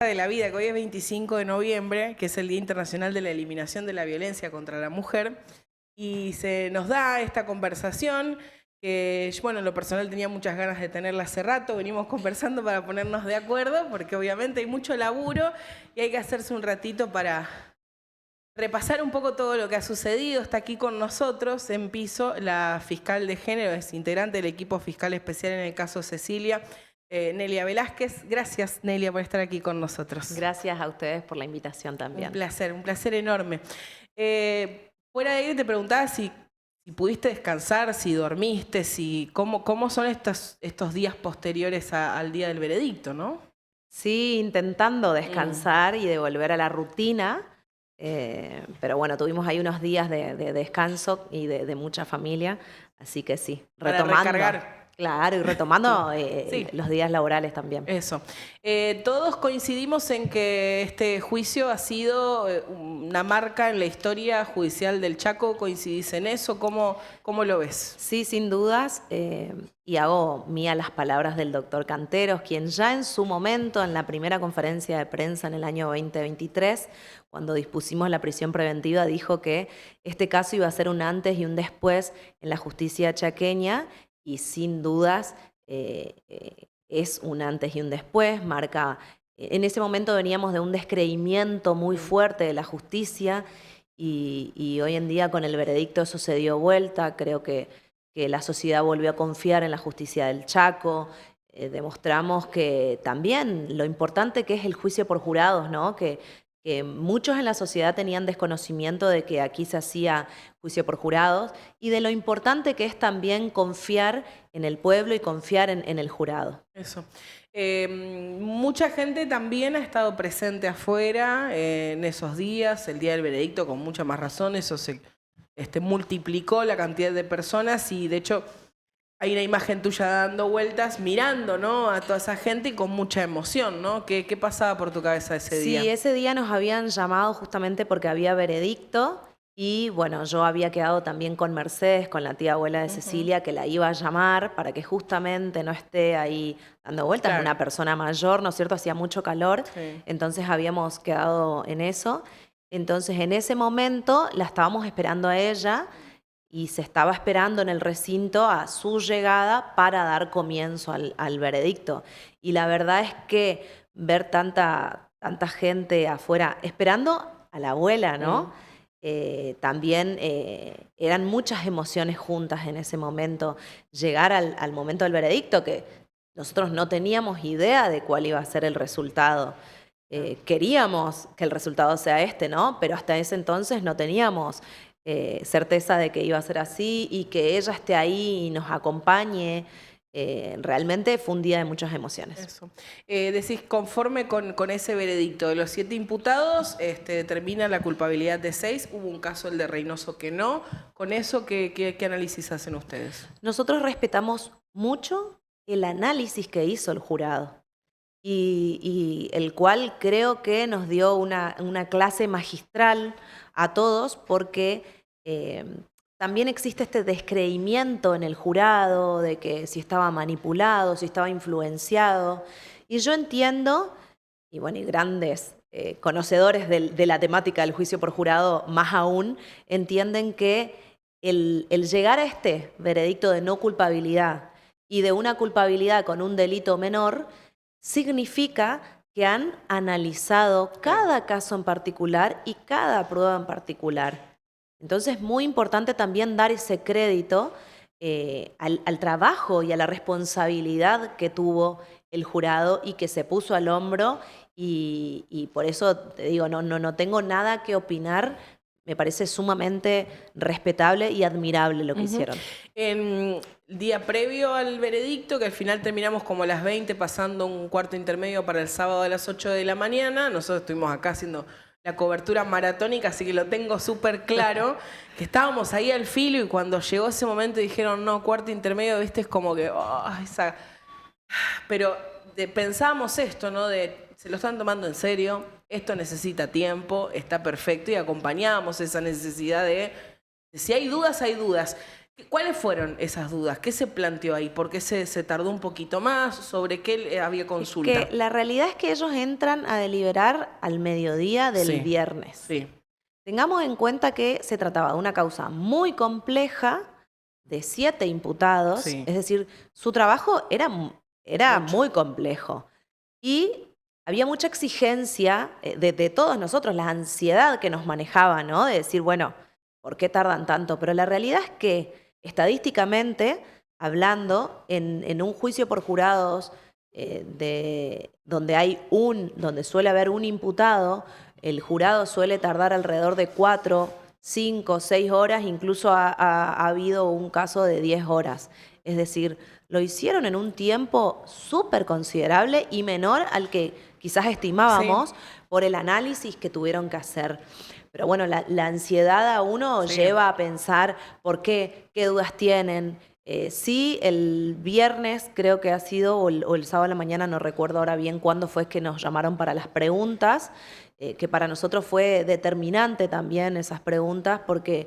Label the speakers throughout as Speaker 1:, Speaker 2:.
Speaker 1: de la vida, que hoy es 25 de noviembre, que es el Día Internacional de la Eliminación de la Violencia contra la Mujer, y se nos da esta conversación que, bueno, en lo personal tenía muchas ganas de tenerla hace rato, venimos conversando para ponernos de acuerdo, porque obviamente hay mucho laburo y hay que hacerse un ratito para repasar un poco todo lo que ha sucedido. Está aquí con nosotros en piso la fiscal de género, es integrante del equipo fiscal especial en el caso Cecilia, Nelia Velázquez. Gracias, Nelia, por estar aquí con nosotros.
Speaker 2: Gracias a ustedes por la invitación también.
Speaker 1: Un placer enorme. Fuera de ahí te preguntaba si pudiste descansar, si dormiste, cómo son estos días posteriores al día del veredicto, ¿no?
Speaker 2: Sí, intentando descansar y de volver a la rutina, pero bueno, tuvimos ahí unos días de descanso y de mucha familia, así que sí,
Speaker 1: Para
Speaker 2: retomando.
Speaker 1: recargar.
Speaker 2: Claro, y retomando
Speaker 1: Sí.
Speaker 2: los días laborales también.
Speaker 1: Eso. Todos coincidimos en que este juicio ha sido una marca en la historia judicial del Chaco. ¿Coincidís en eso? ¿Cómo lo ves?
Speaker 2: Sí, sin dudas, y hago mía las palabras del doctor Canteros, quien ya en su momento, en la primera conferencia de prensa en el año 2023, cuando dispusimos la prisión preventiva, dijo que este caso iba a ser un antes y un después en la justicia chaqueña, y sin dudas es un antes y un después, marca. En ese momento veníamos de un descreimiento muy fuerte de la justicia y hoy en día con el veredicto eso se dio vuelta. Creo que la sociedad volvió a confiar en la justicia del Chaco. Demostramos que también lo importante que es el juicio por jurados, ¿no? Que muchos en la sociedad tenían desconocimiento de que aquí se hacía juicio por jurados y de lo importante que es también confiar en el pueblo y confiar en el jurado.
Speaker 1: Eso. Mucha gente también ha estado presente afuera en esos días, el día del veredicto, con mucha más razón. Eso se multiplicó la cantidad de personas y de hecho hay una imagen tuya dando vueltas, mirando, ¿no?, a toda esa gente y con mucha emoción, ¿no? ¿Qué pasaba por tu cabeza ese día?
Speaker 2: Sí, ese día nos habían llamado justamente porque había veredicto y bueno, yo había quedado también con Mercedes, con la tía abuela de Cecilia, que la iba a llamar para que justamente no esté ahí dando vueltas.
Speaker 1: Claro.
Speaker 2: Una persona mayor, ¿no es cierto? Hacía mucho calor,
Speaker 1: Sí.
Speaker 2: entonces habíamos quedado en eso. Entonces en ese momento la estábamos esperando a ella y se estaba esperando en el recinto a su llegada para dar comienzo al veredicto. Y la verdad es que ver tanta gente afuera esperando a la abuela, ¿no? También eran muchas emociones juntas en ese momento. Llegar al momento del veredicto, que nosotros no teníamos idea de cuál iba a ser el resultado. Queríamos que el resultado sea este, ¿no? Pero hasta ese entonces no teníamos certeza de que iba a ser así y que ella esté ahí y nos acompañe. Realmente fue un día de muchas emociones.
Speaker 1: Eso. Decís, conforme con ese veredicto de los 7 imputados, determina la culpabilidad de 6. Hubo un caso, el de Reynoso, que no. Con eso, ¿qué análisis hacen ustedes?
Speaker 2: Nosotros respetamos mucho el análisis que hizo el jurado y el cual creo que nos dio una clase magistral a todos porque también existe este descreimiento en el jurado de que si estaba manipulado, si estaba influenciado. Y yo entiendo, y bueno, y grandes conocedores de la temática del juicio por jurado más aún, entienden que el llegar a este veredicto de no culpabilidad y de una culpabilidad con un delito menor significa que han analizado cada caso en particular y cada prueba en particular. Entonces es muy importante también dar ese crédito al trabajo y a la responsabilidad que tuvo el jurado y que se puso al hombro y por eso te digo, no tengo nada que opinar. Me parece sumamente respetable y admirable lo que hicieron.
Speaker 1: En el día previo al veredicto, que al final terminamos como a las 20, pasando un cuarto intermedio para el sábado a las 8 de la mañana, nosotros estuvimos acá haciendo la cobertura maratónica, así que lo tengo súper claro, que estábamos ahí al filo y cuando llegó ese momento dijeron, no, cuarto intermedio, viste, es como que, Pero pensábamos esto, ¿no? Se lo están tomando en serio, esto necesita tiempo, está perfecto, y acompañábamos esa necesidad de si hay dudas, hay dudas. ¿Cuáles fueron esas dudas? ¿Qué se planteó ahí? ¿Por qué se tardó un poquito más? ¿Sobre qué había consulta?
Speaker 2: Que la realidad es que ellos entran a deliberar al mediodía del viernes.
Speaker 1: Sí.
Speaker 2: Tengamos en cuenta que se trataba de una causa muy compleja, de 7 imputados,
Speaker 1: Sí.
Speaker 2: es decir, su trabajo era muy complejo. Y había mucha exigencia de todos nosotros, la ansiedad que nos manejaba, ¿no? De decir, bueno, ¿por qué tardan tanto? Pero la realidad es que, estadísticamente hablando, en un juicio por jurados donde suele haber un imputado, el jurado suele tardar alrededor de 4, 5, 6 horas, incluso ha habido un caso de 10 horas. Es decir, lo hicieron en un tiempo súper considerable y menor al que quizás estimábamos por el análisis que tuvieron que hacer. Pero bueno, la ansiedad a uno lleva a pensar por qué dudas tienen. Sí, el viernes creo que ha sido, o el sábado a la mañana, no recuerdo ahora bien cuándo fue que nos llamaron para las preguntas, que para nosotros fue determinante también esas preguntas porque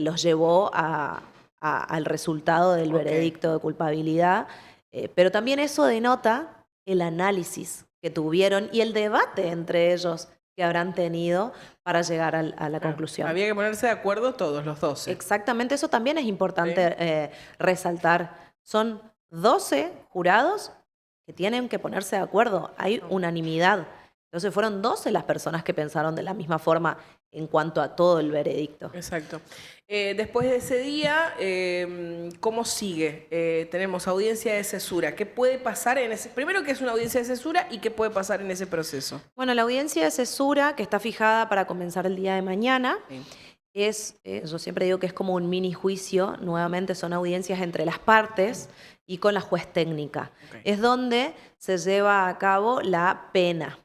Speaker 2: los llevó al resultado del veredicto de culpabilidad. Pero también eso denota el análisis que tuvieron y el debate entre ellos que habrán tenido para llegar a la conclusión.
Speaker 1: Había que ponerse de acuerdo todos los 12.
Speaker 2: Exactamente, eso también es importante resaltar. Son 12 jurados que tienen que ponerse de acuerdo. Hay unanimidad. Entonces fueron 12 las personas que pensaron de la misma forma en cuanto a todo el veredicto.
Speaker 1: Exacto. Después de ese día, ¿cómo sigue? Tenemos audiencia de cesura. ¿Qué puede pasar en ese? Primero, ¿qué es una audiencia de cesura y qué puede pasar en ese proceso?
Speaker 2: Bueno, la audiencia de cesura, que está fijada para comenzar el día de mañana, yo siempre digo que es como un mini juicio. Nuevamente son audiencias entre las partes y con la juez técnica. Es donde se lleva a cabo la pena.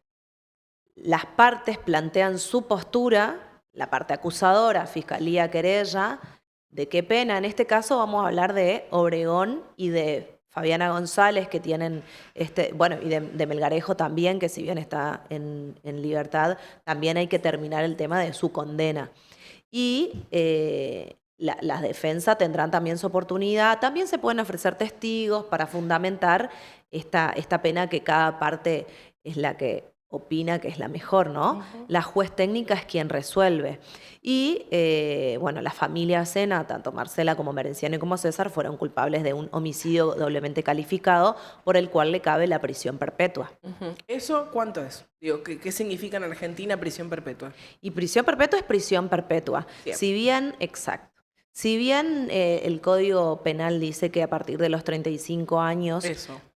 Speaker 2: Las partes plantean su postura, la parte acusadora, fiscalía, querella, de qué pena. En este caso vamos a hablar de Obregón y de Fabiana González, que tienen, bueno, y de Melgarejo también, que si bien está en libertad, también hay que terminar el tema de su condena. Y las defensas tendrán también su oportunidad. También se pueden ofrecer testigos para fundamentar esta pena que cada parte es la que opina que es la mejor, ¿no? La juez técnica es quien resuelve. Y, bueno, la familia Sena, tanto Marcela como Merenciano y como César, fueron culpables de un homicidio doblemente calificado por el cual le cabe la prisión perpetua.
Speaker 1: ¿Eso cuánto es? Digo, ¿qué significa en Argentina prisión perpetua?
Speaker 2: Y prisión perpetua es prisión perpetua. Si bien, exacto. Si bien el Código Penal dice que a partir de los 35 años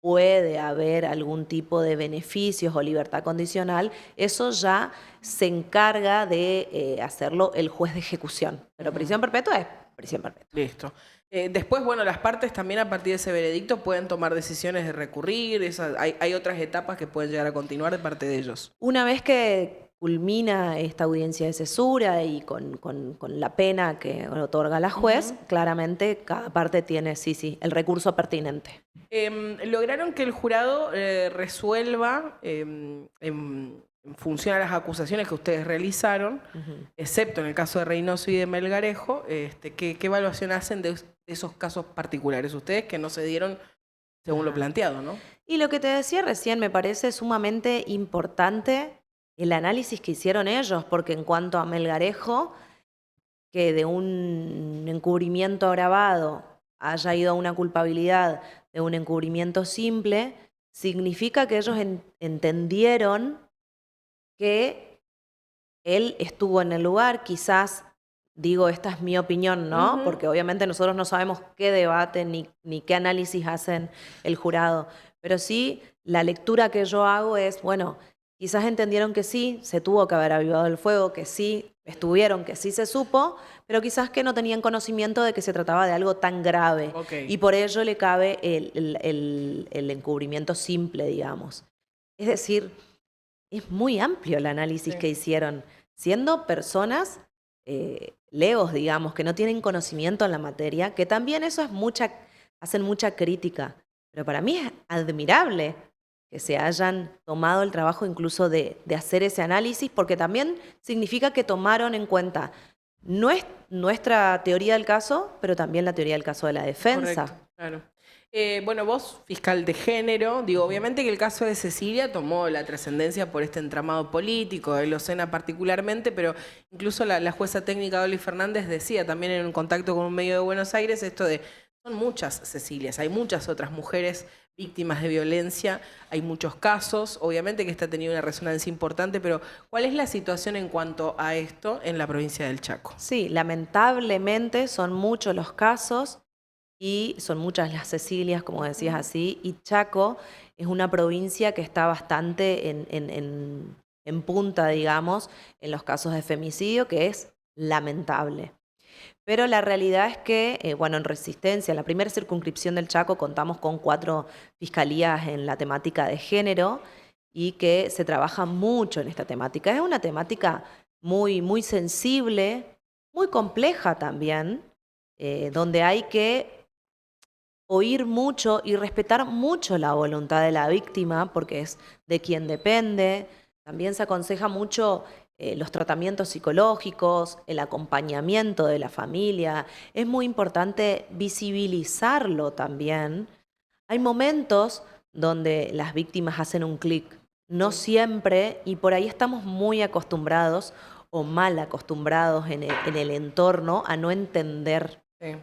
Speaker 2: puede haber algún tipo de beneficios o libertad condicional, eso ya se encarga de hacerlo el juez de ejecución. Pero prisión perpetua es prisión perpetua.
Speaker 1: Listo. Después, bueno, las partes también a partir de ese veredicto pueden tomar decisiones de recurrir. Hay otras etapas que pueden llegar a continuar de parte de ellos.
Speaker 2: Una vez que culmina esta audiencia de cesura y con la pena que otorga la juez, claramente cada parte tiene, el recurso pertinente.
Speaker 1: ¿Lograron que el jurado resuelva en función a las acusaciones que ustedes realizaron, excepto en el caso de Reynoso y de Melgarejo, qué evaluación hacen de esos casos particulares ustedes que no se dieron según lo planteado, ¿no?
Speaker 2: Y lo que te decía recién me parece sumamente importante el análisis que hicieron ellos, porque en cuanto a Melgarejo, que de un encubrimiento agravado haya ido a una culpabilidad de un encubrimiento simple, significa que ellos entendieron que él estuvo en el lugar, quizás, digo, esta es mi opinión, ¿no? Porque obviamente nosotros no sabemos qué debate ni qué análisis hacen el jurado, pero sí la lectura que yo hago es, bueno, quizás entendieron que sí, se tuvo que haber avivado el fuego, que sí estuvieron, que sí se supo, pero quizás que no tenían conocimiento de que se trataba de algo tan grave. Y por ello le cabe el encubrimiento simple, digamos. Es decir, es muy amplio el análisis que hicieron, siendo personas legos, digamos, que no tienen conocimiento en la materia, que también eso es hacen mucha crítica. Pero para mí es admirable que se hayan tomado el trabajo incluso de hacer ese análisis, porque también significa que tomaron en cuenta No es nuestra teoría del caso, pero también la teoría del caso de la defensa.
Speaker 1: Correcto, claro. Bueno, vos, fiscal de género, digo, obviamente que el caso de Cecilia tomó la trascendencia por este entramado político, de Lozena particularmente, pero incluso la jueza técnica Dolly Fernández decía también en un contacto con un medio de Buenos Aires esto de, son muchas Cecilias, hay muchas otras mujeres víctimas de violencia, hay muchos casos, obviamente que esta ha tenido una resonancia importante, pero ¿cuál es la situación en cuanto a esto en la provincia del Chaco?
Speaker 2: Sí, lamentablemente son muchos los casos y son muchas las Cecilias, como decías así, y Chaco es una provincia que está bastante en punta, digamos, en los casos de femicidio, que es lamentable. Pero la realidad es que, bueno, en Resistencia, en la primera circunscripción del Chaco, contamos con 4 fiscalías en la temática de género y que se trabaja mucho en esta temática. Es una temática muy, muy sensible, muy compleja también, donde hay que oír mucho y respetar mucho la voluntad de la víctima, porque es de quien depende. También se aconseja mucho los tratamientos psicológicos, el acompañamiento de la familia. Es muy importante visibilizarlo también. Hay momentos donde las víctimas hacen un clic, no siempre, y por ahí estamos muy acostumbrados o mal acostumbrados en el entorno a no entender.
Speaker 1: Sí.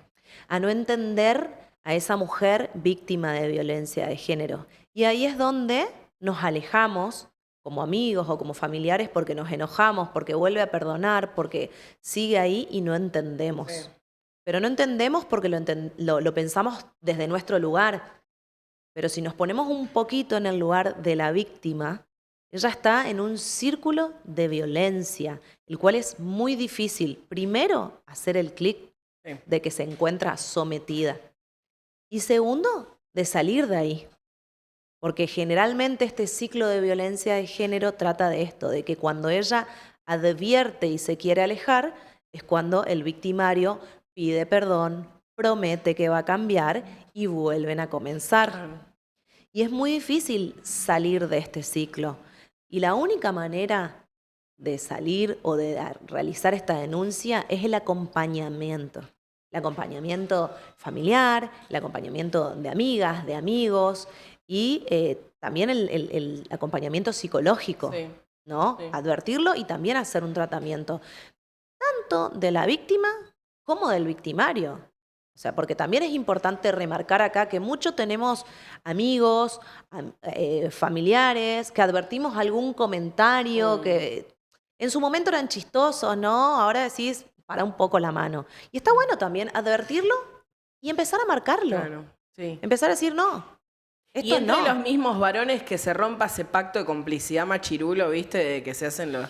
Speaker 2: A no entender a esa mujer víctima de violencia de género. Y ahí es donde nos alejamos como amigos o como familiares porque nos enojamos, porque vuelve a perdonar, porque sigue ahí y no entendemos.
Speaker 1: Sí.
Speaker 2: Pero no entendemos porque lo pensamos desde nuestro lugar. Pero si nos ponemos un poquito en el lugar de la víctima, ella está en un círculo de violencia, el cual es muy difícil, primero, hacer el clic de que se encuentra sometida. Y segundo, de salir de ahí. Porque generalmente este ciclo de violencia de género trata de esto, de que cuando ella advierte y se quiere alejar, es cuando el victimario pide perdón, promete que va a cambiar y vuelven a comenzar.
Speaker 1: Claro.
Speaker 2: Y es muy difícil salir de este ciclo. Y la única manera de salir o de realizar esta denuncia es el acompañamiento. El acompañamiento familiar, el acompañamiento de amigas, de amigos y también el acompañamiento psicológico,
Speaker 1: Sí.
Speaker 2: ¿no?
Speaker 1: Sí.
Speaker 2: Advertirlo y también hacer un tratamiento, tanto de la víctima como del victimario. O sea, porque también es importante remarcar acá que mucho tenemos amigos, familiares, que advertimos algún comentario que en su momento eran chistosos, ¿no? Ahora decís, para un poco la mano. Y está bueno también advertirlo y empezar a marcarlo.
Speaker 1: Claro, sí.
Speaker 2: Empezar a decir, no,
Speaker 1: Y
Speaker 2: esto
Speaker 1: entre
Speaker 2: no.
Speaker 1: los mismos varones que se rompa ese pacto de complicidad machirulo, ¿viste? De que se hacen los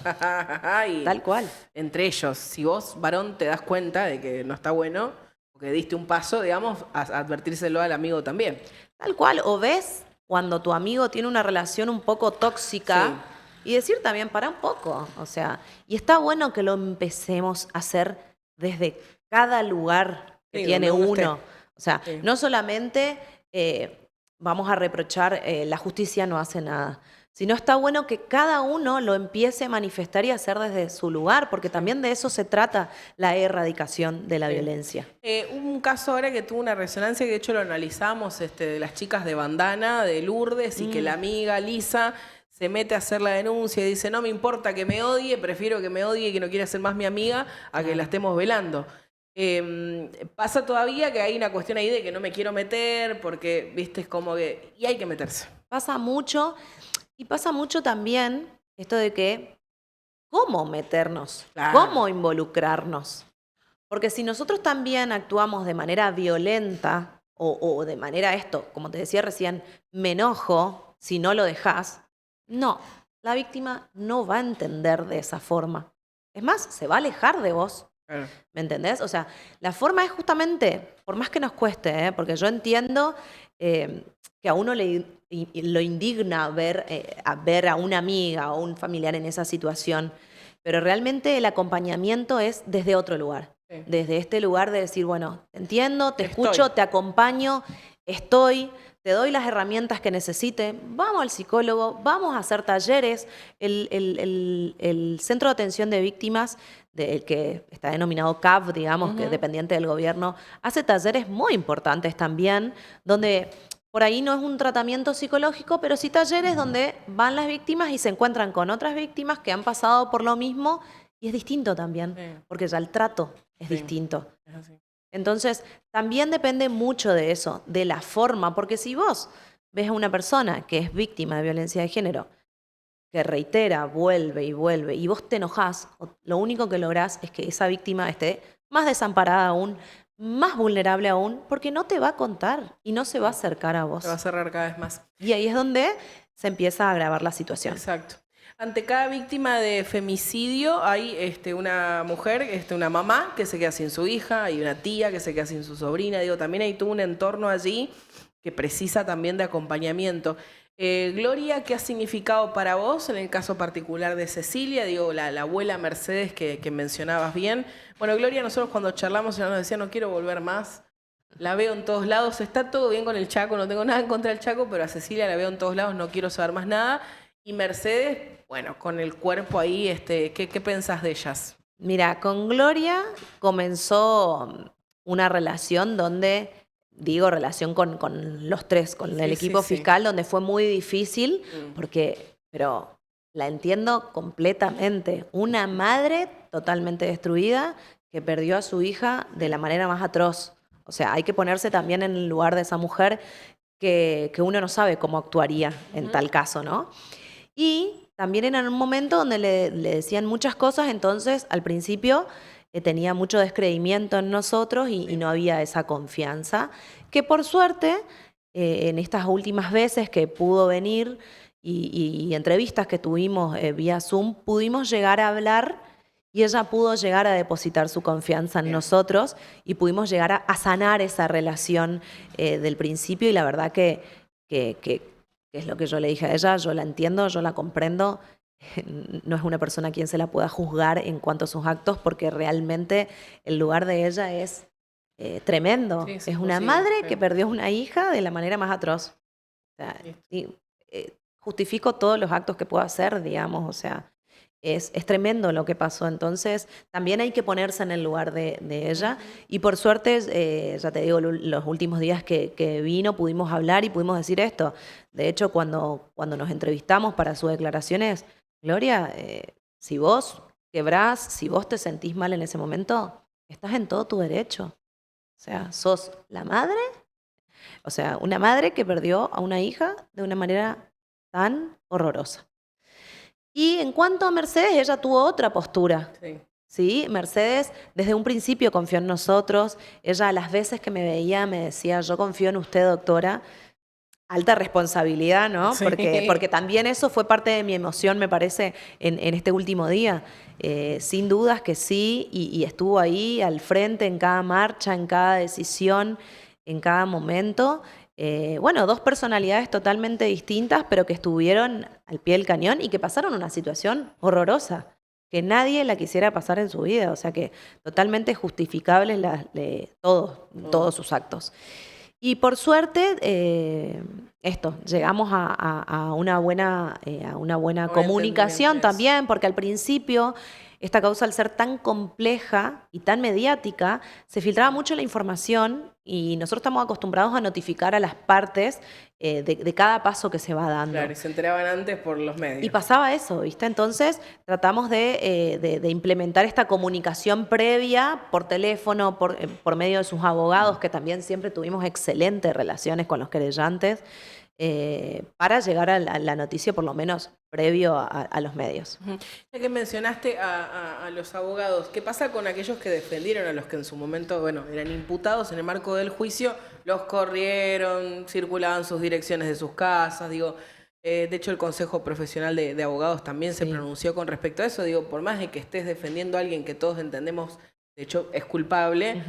Speaker 1: y
Speaker 2: Tal cual.
Speaker 1: entre ellos, si vos, varón, te das cuenta de que no está bueno, o que diste un paso, digamos, a advertírselo al amigo también.
Speaker 2: Tal cual. O ves cuando tu amigo tiene una relación un poco tóxica y decir también, para un poco. O sea, y está bueno que lo empecemos a hacer desde cada lugar que
Speaker 1: Sí,
Speaker 2: tiene
Speaker 1: donde uno
Speaker 2: uno.
Speaker 1: esté.
Speaker 2: O sea,
Speaker 1: Sí.
Speaker 2: no solamente vamos a reprochar la justicia no hace nada, sino está bueno que cada uno lo empiece a manifestar y a hacer desde su lugar, porque también de eso se trata la erradicación de la violencia.
Speaker 1: Hubo un caso ahora que tuvo una resonancia, que de hecho lo analizamos, de las chicas de Bandana, de Lourdes, y que la amiga Lisa se mete a hacer la denuncia y dice, no me importa que me odie, prefiero que me odie y que no quiera ser más mi amiga a que la estemos velando. Pasa todavía que hay una cuestión ahí de que no me quiero meter, porque, viste, es como que... Y hay que meterse.
Speaker 2: Pasa mucho, y pasa mucho también esto de que, ¿cómo meternos?
Speaker 1: Claro.
Speaker 2: ¿Cómo involucrarnos? Porque si nosotros también actuamos de manera violenta o de manera esto, como te decía recién, me enojo si no lo dejás, no, la víctima no va a entender de esa forma. Es más, se va a alejar de vos.
Speaker 1: Claro.
Speaker 2: ¿Me entendés? O sea, la forma es justamente, por más que nos cueste, porque yo entiendo que a uno lo indigna ver a una amiga o un familiar en esa situación, pero realmente el acompañamiento es desde otro lugar.
Speaker 1: Sí.
Speaker 2: Desde este lugar de decir, bueno, te entiendo, te
Speaker 1: Estoy.
Speaker 2: escucho, te acompaño, estoy, te doy las herramientas que necesite, vamos al psicólogo, vamos a hacer talleres. El Centro de Atención de Víctimas, que está denominado CAV, digamos, que es dependiente del gobierno, hace talleres muy importantes también, donde por ahí no es un tratamiento psicológico, pero sí talleres donde van las víctimas y se encuentran con otras víctimas que han pasado por lo mismo, y es distinto también, porque ya el trato es distinto.
Speaker 1: Es así.
Speaker 2: Entonces, también depende mucho de eso, de la forma, porque si vos ves a una persona que es víctima de violencia de género, que reitera, vuelve, y vos te enojás, lo único que lográs es que esa víctima esté más desamparada aún, más vulnerable aún, porque no te va a contar y no se va a acercar a vos.
Speaker 1: Se va a cerrar cada vez más.
Speaker 2: Y ahí es donde se empieza a agravar la situación.
Speaker 1: Exacto. Ante cada víctima de femicidio hay una mujer, una mamá que se queda sin su hija, hay una tía que se queda sin su sobrina. Digo, también hay todo un entorno allí que precisa también de acompañamiento. Gloria, ¿qué ha significado para vos en el caso particular de Cecilia? Digo, la abuela Mercedes que mencionabas bien. Bueno, Gloria, nosotros cuando charlamos ella nos decía, no quiero volver más. La veo en todos lados, está todo bien con el Chaco, no tengo nada en contra del Chaco, pero a Cecilia la veo en todos lados, no quiero saber más nada. Y Mercedes, bueno, con el cuerpo ahí, ¿qué pensás de ellas?
Speaker 2: Mira, con Gloria comenzó una relación donde, digo, relación con los tres, con el equipo fiscal, donde fue muy difícil, pero la entiendo completamente. Una madre totalmente destruida que perdió a su hija de la manera más atroz. O sea, hay que ponerse también en el lugar de esa mujer que uno no sabe cómo actuaría en tal caso, ¿no? Y también era un momento donde le decían muchas cosas, entonces al principio tenía mucho descreimiento en nosotros y no había esa confianza, que por suerte en estas últimas veces que pudo venir y entrevistas que tuvimos vía Zoom, pudimos llegar a hablar y ella pudo llegar a depositar su confianza en nosotros y pudimos llegar a sanar esa relación del principio, y la verdad que es lo que yo le dije a ella, yo la entiendo, yo la comprendo. No es una persona a quien se la pueda juzgar en cuanto a sus actos, porque realmente el lugar de ella es tremendo. Sí, es una madre que perdió una hija de la manera más atroz. O sea, justifico todos los actos que pueda hacer, digamos, o sea, es tremendo lo que pasó. Entonces, también hay que ponerse en el lugar de ella. Y por suerte, ya te digo, los últimos días que vino pudimos hablar y pudimos decir esto. De hecho, cuando nos entrevistamos para sus declaraciones, Gloria, si vos quebrás, si vos te sentís mal en ese momento, estás en todo tu derecho. O sea, sos la madre, o sea, una madre que perdió a una hija de una manera tan horrorosa. Y en cuanto a Mercedes, ella tuvo otra postura. Sí, Mercedes desde un principio confió en nosotros. Ella, a las veces que me veía, me decía, yo confío en usted, doctora. Alta responsabilidad, ¿no? Sí. Porque también eso fue parte de mi emoción, me parece, en este último día. Sin dudas que sí, y estuvo ahí al frente en cada marcha, en cada decisión, en cada momento. Bueno, dos personalidades totalmente distintas, pero que estuvieron al pie del cañón y que pasaron una situación horrorosa, que nadie la quisiera pasar en su vida. O sea que totalmente justificables todos sus actos. Y por suerte, llegamos a una buena comunicación también, porque al principio esta causa, al ser tan compleja y tan mediática, se filtraba mucho la información y nosotros estamos acostumbrados a notificar a las partes de cada paso que se va dando.
Speaker 1: Claro, y se enteraban antes por los medios.
Speaker 2: Y pasaba eso, ¿viste? Entonces tratamos de implementar esta comunicación previa por teléfono, por medio de sus abogados, que también siempre tuvimos excelentes relaciones con los querellantes, para llegar a la noticia por lo menos previo a los medios.
Speaker 1: Ya que mencionaste a los abogados, ¿qué pasa con aquellos que defendieron a los que en su momento, bueno, eran imputados en el marco del juicio? Los corrieron, circulaban sus direcciones de sus casas, digo, de hecho el Consejo Profesional de Abogados también se pronunció con respecto a eso, digo, por más de que estés defendiendo a alguien que todos entendemos, de hecho, es culpable,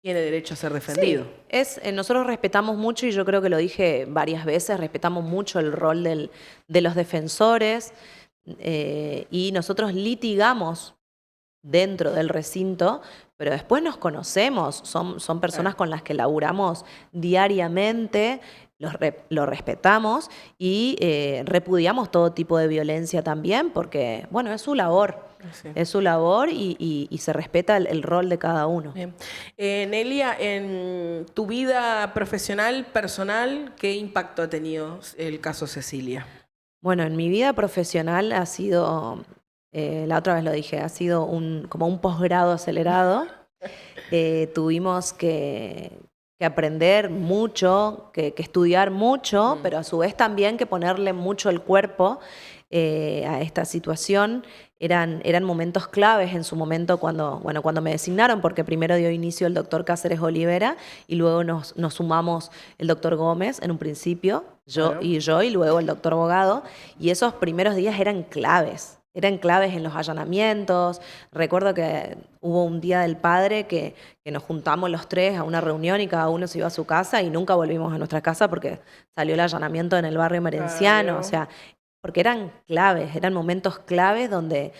Speaker 1: tiene derecho a ser defendido.
Speaker 2: Sí, nosotros respetamos mucho, y yo creo que lo dije varias veces, respetamos mucho el rol de los defensores, y nosotros litigamos dentro del recinto, pero después nos conocemos, son personas con las que laburamos diariamente, lo respetamos y repudiamos todo tipo de violencia también, porque, bueno, es su labor.
Speaker 1: Sí.
Speaker 2: Es su labor y se respeta el rol de cada uno.
Speaker 1: Bien. Nelia, en tu vida profesional, personal, ¿qué impacto ha tenido el caso Cecilia?
Speaker 2: Bueno, en mi vida profesional ha sido, la otra vez lo dije, ha sido como un posgrado acelerado. Tuvimos que aprender mucho, que estudiar mucho, pero a su vez también que ponerle mucho el cuerpo a esta situación. Eran momentos claves en su momento cuando me designaron, porque primero dio inicio el doctor Cáceres Olivera y luego nos sumamos el doctor Gómez en un principio, yo y luego el doctor Bogado, y esos primeros días eran claves en los allanamientos. Recuerdo que hubo un Día del Padre que nos juntamos los tres a una reunión y cada uno se iba a su casa y nunca volvimos a nuestra casa porque salió el allanamiento en el barrio Merenciano, o sea, porque eran claves, eran momentos claves donde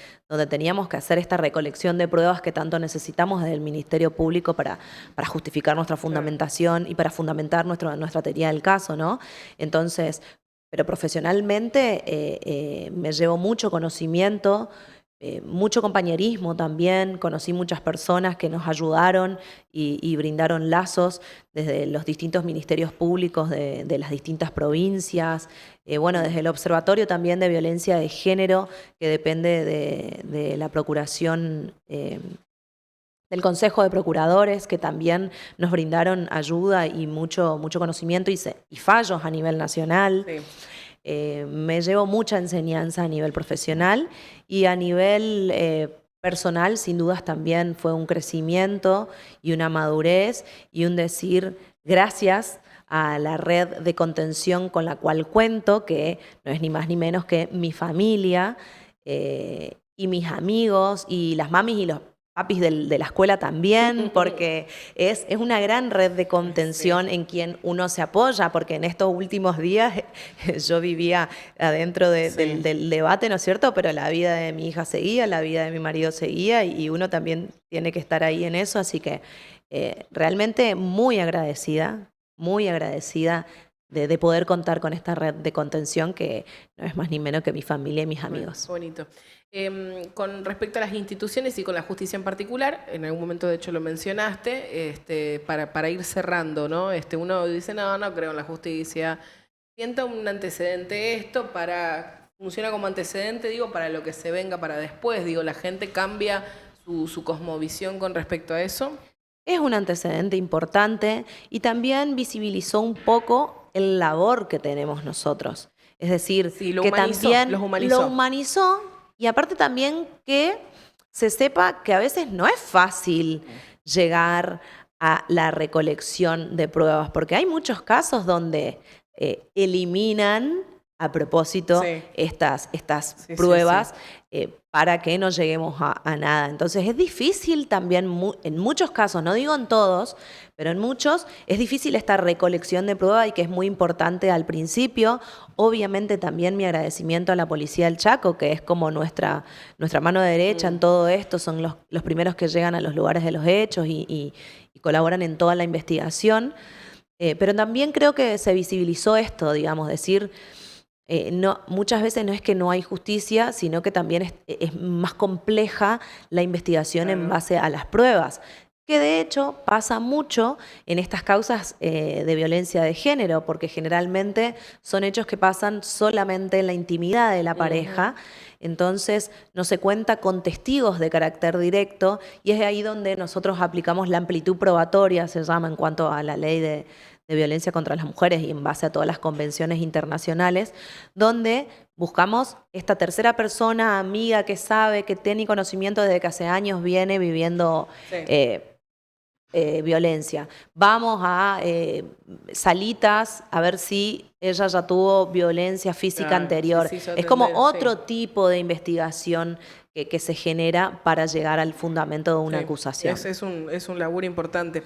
Speaker 2: teníamos que hacer esta recolección de pruebas que tanto necesitamos desde el Ministerio Público para justificar nuestra fundamentación y para fundamentar nuestra teoría del caso, ¿no? Entonces, pero profesionalmente me llevo mucho conocimiento, mucho compañerismo también. Conocí muchas personas que nos ayudaron y brindaron lazos desde los distintos ministerios públicos de las distintas provincias. Bueno, desde el Observatorio también de Violencia de Género, que depende de la Procuración, del Consejo de Procuradores, que también nos brindaron ayuda y mucho conocimiento y fallos a nivel nacional. Sí. Me llevo mucha enseñanza a nivel profesional y a nivel personal, sin dudas también fue un crecimiento y una madurez y un decir gracias a la red de contención con la cual cuento, que no es ni más ni menos que mi familia y mis amigos y las mamis y los papis de la escuela también, porque es una gran red de contención en quien uno se apoya, porque en estos últimos días yo vivía adentro del debate, ¿no es cierto? Pero la vida de mi hija seguía, la vida de mi marido seguía y uno también tiene que estar ahí en eso, así que realmente muy agradecida de poder contar con esta red de contención que no es más ni menos que mi familia y mis amigos.
Speaker 1: Bonito. Con respecto a las instituciones y con la justicia en particular, en algún momento de hecho lo mencionaste, para ir cerrando, ¿no? Uno dice, no creo en la justicia. Sienta un antecedente esto funciona como antecedente, digo, para lo que se venga para después, digo, la gente cambia su cosmovisión con respecto a eso.
Speaker 2: Es un antecedente importante y también visibilizó un poco el labor que tenemos nosotros. Es decir, que también lo humanizó y aparte también que se sepa que a veces no es fácil llegar a la recolección de pruebas, porque hay muchos casos donde eliminan a propósito estas pruebas para que no lleguemos a nada. Entonces es difícil también, en muchos casos, no digo en todos, pero en muchos es difícil esta recolección de pruebas y que es muy importante al principio. Obviamente también mi agradecimiento a la Policía del Chaco, que es como nuestra mano derecha en todo esto, son los primeros que llegan a los lugares de los hechos y colaboran en toda la investigación. Pero también creo que se visibilizó esto, digamos, decir... muchas veces no es que no hay justicia, sino que también es más compleja la investigación en base a las pruebas, que de hecho pasa mucho en estas causas de violencia de género, porque generalmente son hechos que pasan solamente en la intimidad de la pareja, entonces no se cuenta con testigos de carácter directo y es ahí donde nosotros aplicamos la amplitud probatoria, se llama, en cuanto a la ley de violencia contra las mujeres y en base a todas las convenciones internacionales, donde buscamos esta tercera persona, amiga, que sabe, que tiene conocimiento desde que hace años viene viviendo violencia. Vamos a Salitas a ver si ella ya tuvo violencia física anterior. Es como otro tipo de investigación que se genera para llegar al fundamento de una acusación.
Speaker 1: Es un laburo importante.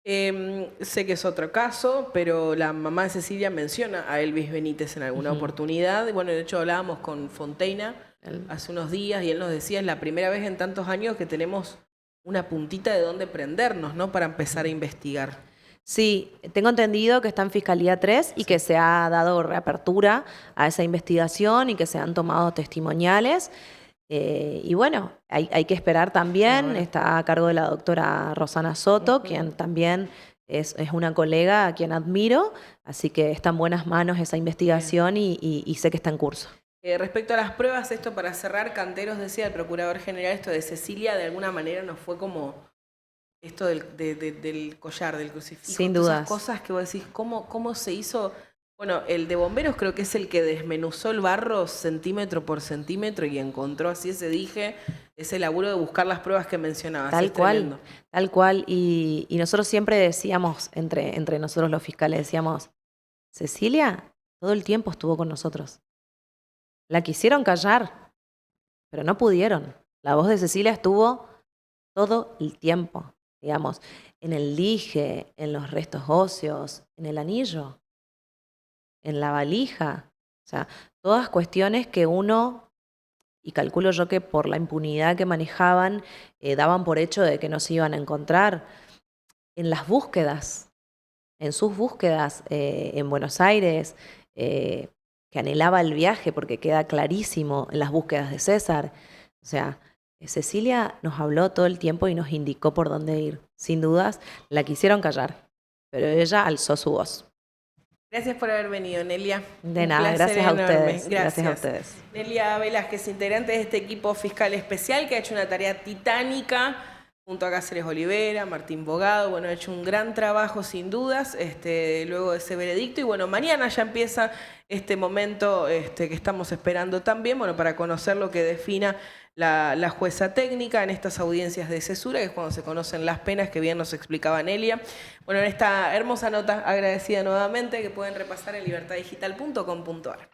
Speaker 1: Sé que es otro caso, pero la mamá de Cecilia menciona a Elvis Benítez en alguna oportunidad. Bueno, de hecho hablábamos con Fonteina hace unos días y él nos decía, es la primera vez en tantos años que tenemos una puntita de dónde prendernos, ¿no? Para empezar a investigar.
Speaker 2: Sí, tengo entendido que está en Fiscalía 3 y que se ha dado reapertura a esa investigación y que se han tomado testimoniales. Y bueno, hay que esperar también. Está a cargo de la doctora Rosana Soto, quien también es una colega a quien admiro, así que está en buenas manos esa investigación y sé que está en curso.
Speaker 1: Respecto a las pruebas, esto para cerrar, Canteros decía el Procurador General, esto de Cecilia de alguna manera nos fue como esto del collar, del crucifijo.
Speaker 2: Sin dudas.
Speaker 1: Esas cosas que vos decís, ¿cómo se hizo? Bueno, el de bomberos creo que es el que desmenuzó el barro centímetro por centímetro y encontró así ese dije, ese laburo de buscar las pruebas que mencionabas.
Speaker 2: Tal cual, tal cual. Y nosotros siempre decíamos, entre nosotros los fiscales, decíamos, Cecilia todo el tiempo estuvo con nosotros. La quisieron callar, pero no pudieron. La voz de Cecilia estuvo todo el tiempo, digamos, en el dije, en los restos óseos, en el anillo, en la valija. O sea, todas cuestiones que uno, y calculo yo que por la impunidad que manejaban, daban por hecho de que no se iban a encontrar. En las búsquedas, en sus búsquedas en Buenos Aires, que anhelaba el viaje porque queda clarísimo en las búsquedas de César. O sea, Cecilia nos habló todo el tiempo y nos indicó por dónde ir. Sin dudas, la quisieron callar, pero ella alzó su voz.
Speaker 1: Gracias por haber venido, Nelia.
Speaker 2: De nada, gracias a ustedes.
Speaker 1: Gracias
Speaker 2: a ustedes.
Speaker 1: Nelia Velázquez, integrante de este equipo fiscal especial que ha hecho una tarea titánica junto a Cáceres Olivera, Martín Bogado. Bueno, ha hecho un gran trabajo sin dudas luego de ese veredicto. Y bueno, mañana ya empieza este momento que estamos esperando también, bueno, para conocer lo que defina la jueza técnica en estas audiencias de cesura, que es cuando se conocen las penas, que bien nos explicaba Nelia. Bueno, en esta hermosa nota agradecida nuevamente que pueden repasar en libertadigital.com.ar.